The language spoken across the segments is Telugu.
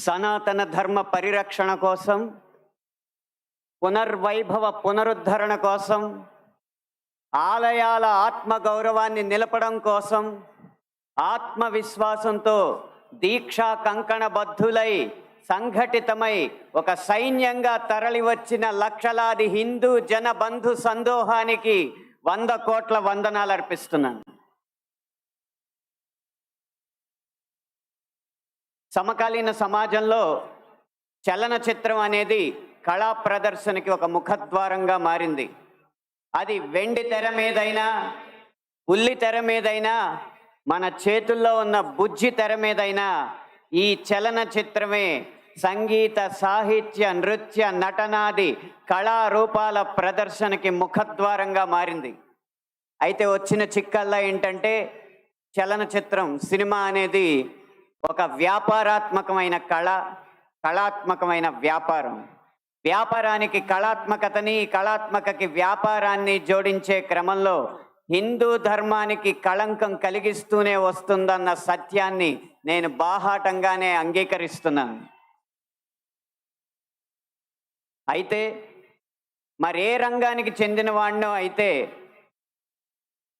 సనాతన ధర్మ పరిరక్షణ కోసం, పునర్వైభవ పునరుద్ధరణ కోసం, ఆలయాల ఆత్మగౌరవాన్ని నిలపడం కోసం ఆత్మవిశ్వాసంతో దీక్షా కంకణబద్ధులై సంఘటితమై ఒక సైన్యంగా తరలివచ్చిన లక్షలాది హిందూ జన బంధు సందోహానికి 100 కోట్ల వందనాలు అర్పిస్తున్నాను. సమకాలీన సమాజంలో చలనచిత్రం అనేది కళా ప్రదర్శనకి ఒక ముఖద్వారంగా మారింది. అది వెండి తెర మీదైనా, ఉల్లి తెర మీదైనా, మన చేతుల్లో ఉన్న బుజ్జి తెర మీదైనా ఈ చలనచిత్రమే సంగీత, సాహిత్య, నృత్య, నటనాది కళారూపాల ప్రదర్శనకి ముఖద్వారంగా మారింది. అయితే వచ్చిన చిక్కల్లా ఏంటంటే, చలనచిత్రం, సినిమా అనేది ఒక వ్యాపారాత్మకమైన కళాత్మకమైన వ్యాపారం. వ్యాపారానికి కళాత్మకతని, కళాత్మకకి వ్యాపారాన్ని జోడించే క్రమంలో హిందూ ధర్మానికి కళంకం కలిగిస్తూనే వస్తుందన్న సత్యాన్ని నేను బాహాటంగానే అంగీకరిస్తున్నాను. అయితే మరే రంగానికి చెందిన వాడినో అయితే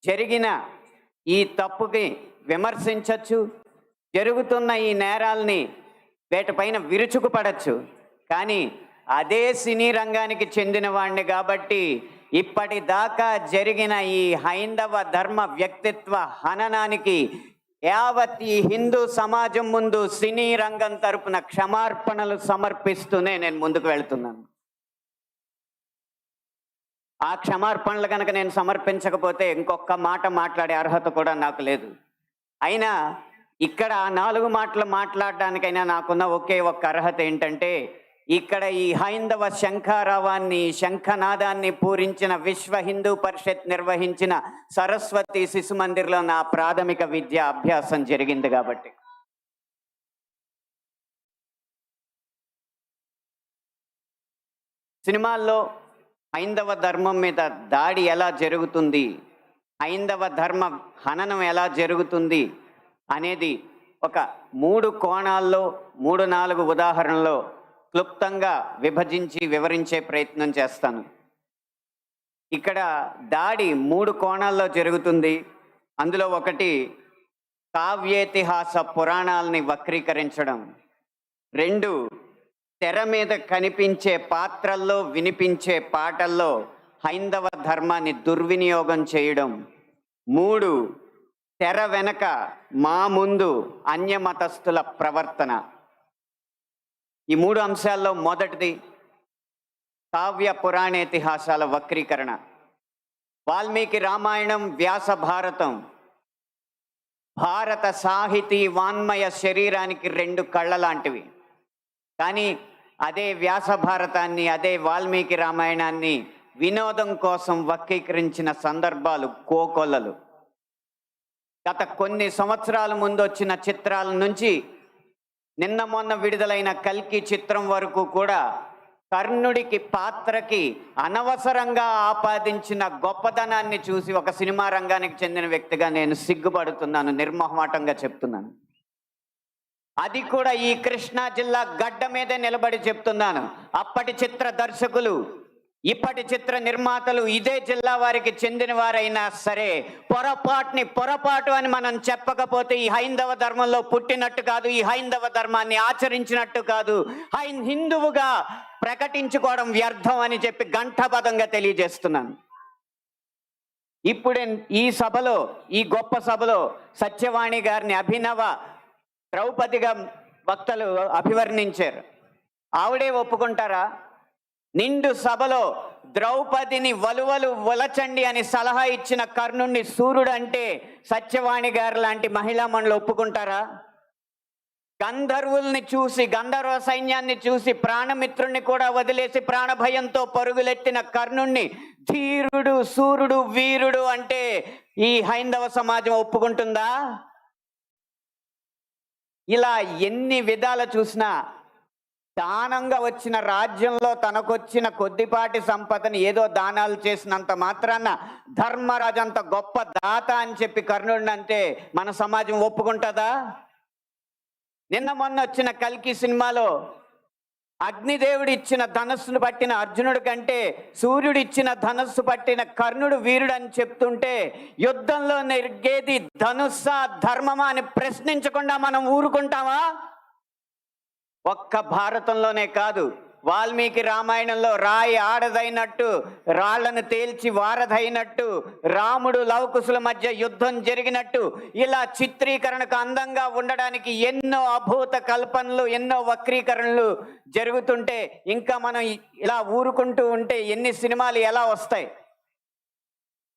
జరిగిన ఈ తప్పుకి విమర్శించవచ్చు, జరుగుతున్న ఈ నేరాల్ని వేటిపైన విరుచుకుపడచ్చు. కానీ అదే సినీ రంగానికి చెందిన వాడిని కాబట్టి ఇప్పటిదాకా జరిగిన ఈ హైందవ ధర్మ వ్యక్తిత్వ హననానికి యావత్ ఈ హిందూ సమాజం ముందు సినీ రంగం తరపున క్షమార్పణలు సమర్పిస్తూనే నేను ముందుకు వెళ్తున్నాను. ఆ క్షమార్పణలు కనుక నేను సమర్పించకపోతే ఇంకొక మాట మాట్లాడే అర్హత కూడా నాకు లేదు. అయినా ఇక్కడ 4 మాటలు మాట్లాడడానికైనా నాకున్న ఒకే ఒక్క అర్హత ఏంటంటే, ఇక్కడ ఈ హైందవ శంఖారావాన్ని, శంఖనాదాన్ని పూరించిన విశ్వ హిందూ పరిషత్ నిర్వహించిన సరస్వతి శిశు మందిర్లో నా ప్రాథమిక విద్యా అభ్యాసం జరిగింది కాబట్టి. సినిమాల్లో హైందవ ధర్మం మీద దాడి ఎలా జరుగుతుంది, హైందవ ధర్మ హననం ఎలా జరుగుతుంది అనేది ఒక 3 కోణాల్లో 3-4 ఉదాహరణలో క్లుప్తంగా విభజించి వివరించే ప్రయత్నం చేస్తాను. ఇక్కడ దాడి 3 కోణాల్లో జరుగుతుంది. అందులో ఒకటి కావ్యేతిహాస పురాణాలని వక్రీకరించడం, 2 తెర మీద కనిపించే పాత్రల్లో వినిపించే పాటల్లో హైందవ ధర్మాన్ని దుర్వినియోగం చేయడం, 3 తెర వెనక మా ముందు అన్యమతస్థుల ప్రవర్తన. ఈ 3 అంశాల్లో మొదటిది కావ్య పురాణేతిహాసాల వక్రీకరణ. వాల్మీకి రామాయణం, వ్యాస భారతం భారత సాహితీ వాన్మయ శరీరానికి 2 కళ్ళ లాంటివి. కానీ అదే వ్యాస భారతాన్ని, అదే వాల్మీకి రామాయణాన్ని వినోదం కోసం వక్రీకరించిన సందర్భాలు కోకొల్లలు. గత కొన్ని సంవత్సరాల ముందు వచ్చిన చిత్రాల నుంచి నిన్న మొన్న విడుదలైన కల్కి చిత్రం వరకు కూడా కర్ణుడికి పాత్రకి అనవసరంగా ఆపాదించిన గొప్పతనాన్ని చూసి ఒక సినిమా రంగానికి చెందిన వ్యక్తిగా నేను సిగ్గుపడుతున్నాను, నిర్మోహమాటంగా చెప్తున్నాను. అది కూడా ఈ కృష్ణా జిల్లా గడ్డ మీదే నిలబడి చెప్తున్నాను. అప్పటి చిత్ర దర్శకులు, ఇప్పటి చిత్ర నిర్మాతలు ఇదే జిల్లా వారికి చెందిన వారైనా సరే పొరపాటు అని మనం చెప్పకపోతే ఈ హైందవ ధర్మంలో పుట్టినట్టు కాదు, ఈ హైందవ ధర్మాన్ని ఆచరించినట్టు కాదు, హిందువుగా ప్రకటించుకోవడం వ్యర్థం అని చెప్పి ఘంటాపథంగా తెలియజేస్తున్నాను. ఇప్పుడే ఈ సభలో, ఈ గొప్ప సభలో సత్యవాణి గారిని అభినవ ద్రౌపదిగా వక్తలు అభివర్ణించారు. ఆవిడే ఒప్పుకుంటారా? నిండు సభలో ద్రౌపదిని వలువలు వలచండి అని సలహా ఇచ్చిన కర్ణుణ్ణి సూర్యుడు అంటే సత్యవాణి గారు లాంటి మహిళా మండలి ఒప్పుకుంటారా? గంధర్వుల్ని చూసి, గంధర్వ సైన్యాన్ని చూసి ప్రాణమిత్రుణ్ణి కూడా వదిలేసి ప్రాణభయంతో పరుగులెత్తిన కర్ణుణ్ణి ధీరుడు, సూర్యుడు, వీరుడు అంటే ఈ హైందవ సమాజం ఒప్పుకుంటుందా? ఇలా ఎన్ని విధాలు చూసినా దానంగా వచ్చిన రాజ్యంలో తనకొచ్చిన కొద్దిపాటి సంపదని ఏదో దానాలు చేసినంత మాత్రాన ధర్మరాజు అంత గొప్ప దాత అని చెప్పి కర్ణుడిని అంటే మన సమాజం ఒప్పుకుంటుందా? నిన్న మొన్న వచ్చిన కల్కి సినిమాలో అగ్నిదేవుడు ఇచ్చిన ధనస్సును పట్టిన అర్జునుడి కంటే సూర్యుడు ఇచ్చిన ధనస్సు పట్టిన కర్ణుడు వీరుడు అని చెప్తుంటే, యుద్ధంలో నెగ్గేది ధనుస్సా ధర్మమా అని ప్రశ్నించకుండా మనం ఊరుకుంటామా? ఒక్క భారతంలోనే కాదు, వాల్మీకి రామాయణంలో రాయి ఆడదైనట్టు, రాళ్లను తేల్చి వారధైనట్టు, రాముడు లవకుశుల మధ్య యుద్ధం జరిగినట్టు, ఇలా చిత్రీకరణకు అందంగా ఉండడానికి ఎన్నో అభూత కల్పనలు, ఎన్నో వక్రీకరణలు జరుగుతుంటే ఇంకా మనం ఇలా ఊరుకుంటూ ఉంటే ఎన్ని సినిమాలు ఎలా వస్తాయి?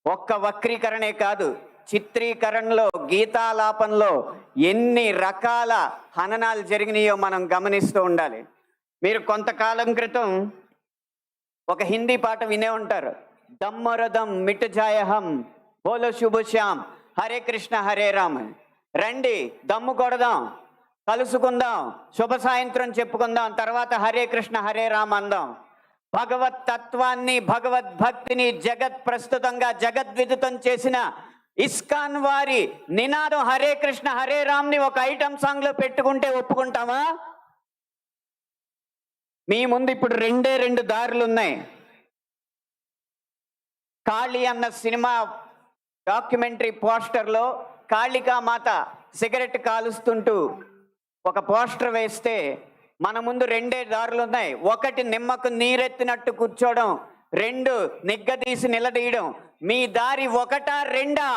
ఒక్క వక్రీకరణే కాదు, చిత్రీకరణలో, గీతాలాపనలో ఎన్ని రకాల హననాలు జరిగినాయో మనం గమనిస్తూ ఉండాలి. మీరు కొంతకాలం క్రితం ఒక హిందీ పాట వినే ఉంటారు, దమ్మరదం మిట్ జాయహం బోలో శుభ శ్యామ్ హరే కృష్ణ హరే రామ్. రండి దమ్ము కొడదాం, కలుసుకుందాం, శుభ సాయంత్రం చెప్పుకుందాం, తర్వాత హరే కృష్ణ హరే రామ్ అందాం. భగవత్ తత్వాన్ని, భగవద్భక్తిని జగత్ ప్రస్తుతంగా జగద్విదితం చేసిన ఇస్కాన్ వారి నినాదం హరే కృష్ణ హరే రామ్ని ఒక ఐటమ్ సాంగ్ లో పెట్టుకుంటే ఒప్పుకుంటామా? మీ ముందు ఇప్పుడు రెండు దారులు ఉన్నాయి. కాళీ అన్న సినిమా డాక్యుమెంటరీ పోస్టర్లో కాళికామాత సిగరెట్ కాలుస్తుంటూ ఒక పోస్టర్ వేస్తే మన ముందు రెండే దారులు ఉన్నాయి. ఒకటి నిమ్మకు నీరెత్తినట్టు కూర్చోవడం, రెండు నిగ్గదీసి నిలదీయడం. మీ దారి ఒకటా రెండా?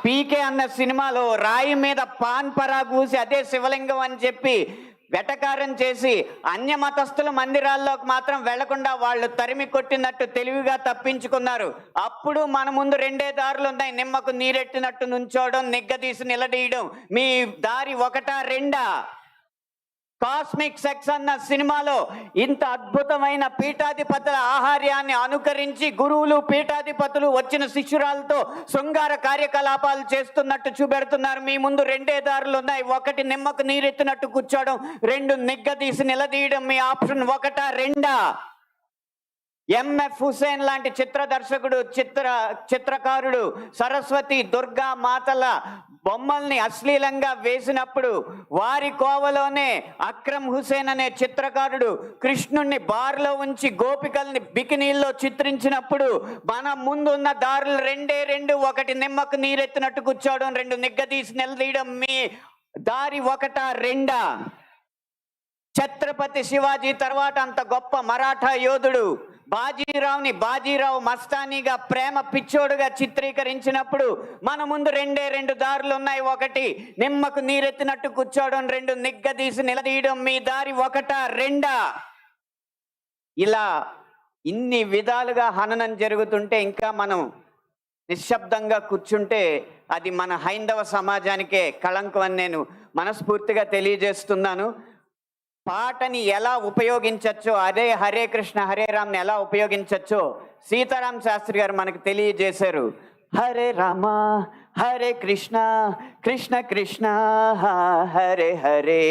పీకే అన్న సినిమాలో రాయి మీద పాన్ పరాగ్ పూసి అదే శివలింగం అని చెప్పి వెటకారం చేసి అన్య మతస్థుల మందిరాల్లోకి మాత్రం వెళ్లకుండా వాళ్ళు తరిమి కొట్టినట్టు తెలివిగా తప్పించుకున్నారు. అప్పుడు మన ముందు రెండే దారులు ఉన్నాయి, నిమ్మకు నీరెట్టినట్టు నుంచోవడం, నిగ్గదీసి నిలదీయడం. మీ దారి ఒకటా రెండా? కాస్మిక్ సెక్స్ అన్న సినిమాలో ఇంత అద్భుతమైన పీఠాధిపతుల ఆహార్యాన్ని అనుకరించి గురువులు, పీఠాధిపతులు వచ్చిన శిష్యురాలతో శృంగార కార్యకలాపాలు చేస్తున్నట్టు చూపెడుతున్నారు. మీ ముందు రెండే దారులు ఉన్నాయి, ఒకటి నిమ్మకు నీరెత్తినట్టు కూర్చోవడం, రెండు నిగ్గదీసి నిలదీయడం. మీ ఆప్షన్ ఒకటా రెండా? ఎంఎఫ్ హుసేన్ లాంటి చిత్ర దర్శకుడు, చిత్రకారుడు సరస్వతి, దుర్గా మాతల బొమ్మల్ని అశ్లీలంగా వేసినప్పుడు వారి కోవలోనే అక్రమ్ హుసేన్ అనే చిత్రకారుడు కృష్ణుణ్ణి బార్లో ఉంచి గోపికల్ని బికినీల్లో చిత్రించినప్పుడు మన ముందున్న దారులు రెండే రెండు, ఒకటి నిమ్మకు నీరెత్తినట్టు కూర్చోవడం, రెండు నిగ్గదీసి నిలదీయడం. మీ దారి ఒకటా రెండా? ఛత్రపతి శివాజీ తర్వాత అంత గొప్ప మరాఠా యోధుడు బాజీరావుని బాజీరావు మస్తానీగా ప్రేమ పిచ్చోడుగా చిత్రీకరించినప్పుడు మన ముందు రెండే రెండు దారులు ఉన్నాయి, ఒకటి నిమ్మకు నీరెత్తినట్టు కూర్చోవడం, రెండు నిగ్గదీసి నిలదీయడం. మీ దారి ఒకటా రెండా? ఇలా ఇన్ని విధాలుగా హననం జరుగుతుంటే ఇంకా మనం నిశ్శబ్దంగా కూర్చుంటే అది మన హైందవ సమాజానికే కళంకం అని నేను మనస్ఫూర్తిగా తెలియజేస్తున్నాను. పాటని ఎలా ఉపయోగించచ్చో, అదే హరే కృష్ణ హరే రామ్ని ఎలా ఉపయోగించచ్చో సీతారాం శాస్త్రి గారు మనకు తెలియజేశారు. హరే రామ హరే కృష్ణ కృష్ణ కృష్ణ హరే హరే,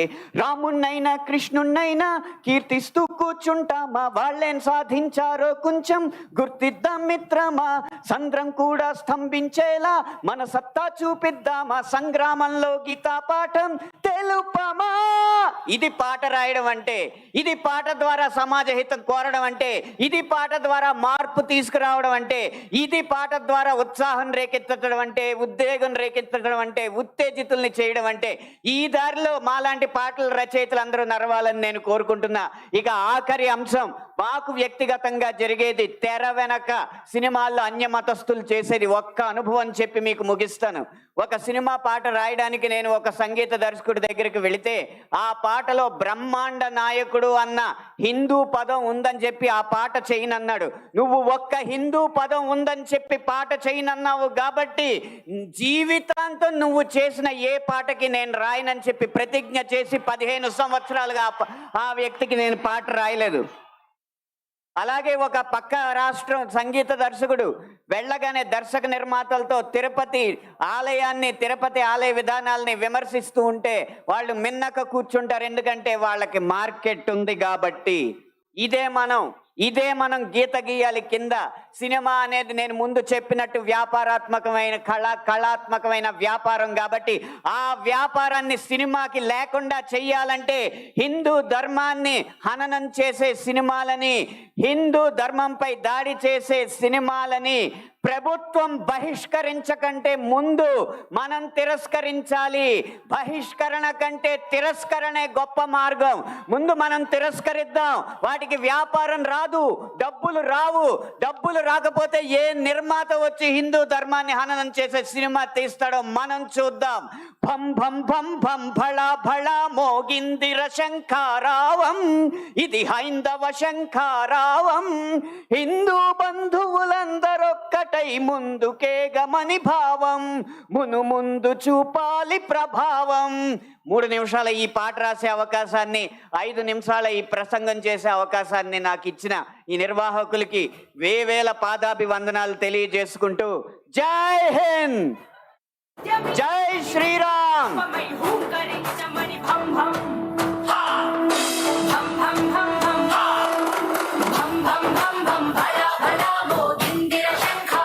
రామున్నైనా కృష్ణున్నైనా కీర్తిస్తూ కూర్చుంటామా, వాళ్ళేం సాధించారో కొంచెం గుర్తిద్దాం మిత్రమా, సంద్రం కూడా స్తంభించేలా మన సత్తా చూపిద్దామా, సంగ్రామంలో గీతా పాఠం తెలుపమా. ఇది పాట రాయడం అంటే, ఇది పాట ద్వారా సమాజ హితం కోరడం అంటే, ఇది పాట ద్వారా మార్పు తీసుకురావడం అంటే, ఇది పాట ద్వారా ఉత్సాహం రేకెత్తడం అంటే, ఉద్వేగం రేకెత్తడం అంటే, ఉత్తేజితుల్ని చేయడం అంటే, ఈ దారిలో మాలాంటి పాటల రచయితలు అందరూ నడవాలని నేను కోరుకుంటున్నా. ఇక ఆఖరి అంశం, మాకు వ్యక్తిగతంగా జరిగేది తెర వెనక సినిమాల్లో అన్య మతస్థులు చేసేది ఒక్క అనుభవం చెప్పి మీకు ముగిస్తాను. ఒక సినిమా పాట రాయడానికి నేను ఒక సంగీత దర్శకుడి దగ్గరికి వెళితే ఆ పాటలో బ్రహ్మాండ నాయకుడు అన్న హిందూ పదం ఉందని చెప్పి ఆ పాట చేయనన్నాడు. నువ్వు ఒక్క హిందూ పదం ఉందని చెప్పి పాట చేయనన్నావు కాబట్టి జీవితాంతం నువ్వు చేసిన ఏ పాటకి నేను రాయనని చెప్పి ప్రతిజ్ఞ చేసి 15 సంవత్సరాలుగా ఆ వ్యక్తికి నేను పాట రాయలేదు. అలాగే ఒక పక్క రాష్ట్రం సంగీత దర్శకుడు వెళ్ళగానే దర్శక నిర్మాతలతో తిరుపతి ఆలయ విధానాలని విమర్శిస్తూ ఉంటే వాళ్ళు మిన్నక కూర్చుంటారు, ఎందుకంటే వాళ్ళకి మార్కెట్ ఉంది కాబట్టి. ఇదే మనం గీత గీయాలి కింద సినిమా అనేది నేను ముందు చెప్పినట్టు వ్యాపారాత్మకమైన కళాత్మకమైన వ్యాపారం కాబట్టి ఆ వ్యాపారాన్ని సినిమాకి లేకుండా చెయ్యాలంటే హిందూ ధర్మాన్ని హననం చేసే సినిమాలని, హిందూ ధర్మంపై దాడి చేసే సినిమాలని ప్రభుత్వం బహిష్కరించకంటే ముందు మనం తిరస్కరించాలి. బహిష్కరణ కంటే తిరస్కరణే గొప్ప మార్గం. ముందు మనం తిరస్కరిద్దాం. వాటికి వ్యాపారం రాదు, డబ్బులు రావు. డబ్బులు రాకపోతే ఏ నిర్మాత వచ్చి హిందూ ధర్మాన్ని హననం చేసే సినిమా తీస్తాడో మనం చూద్దాం. భం భం భం భం భళ భళ మోగిందిర శంఖారావం, ఇది హైందవ శంఖారావం. హిందూ బంధువులందరొక్కటై ముందుకే గమని భావం, మును ముందు చూపాలి ప్రభావం. 3 నిమిషాల ఈ పాట రాసే అవకాశాన్ని, 5 నిమిషాల ఈ ప్రసంగం చేసే అవకాశాన్ని నాకు ఇచ్చిన ఈ నిర్వాహకులకి వేవేల పాదాభివందనాలు తెలియజేసుకుంటూ జై హింద్, జై శ్రీరామ్.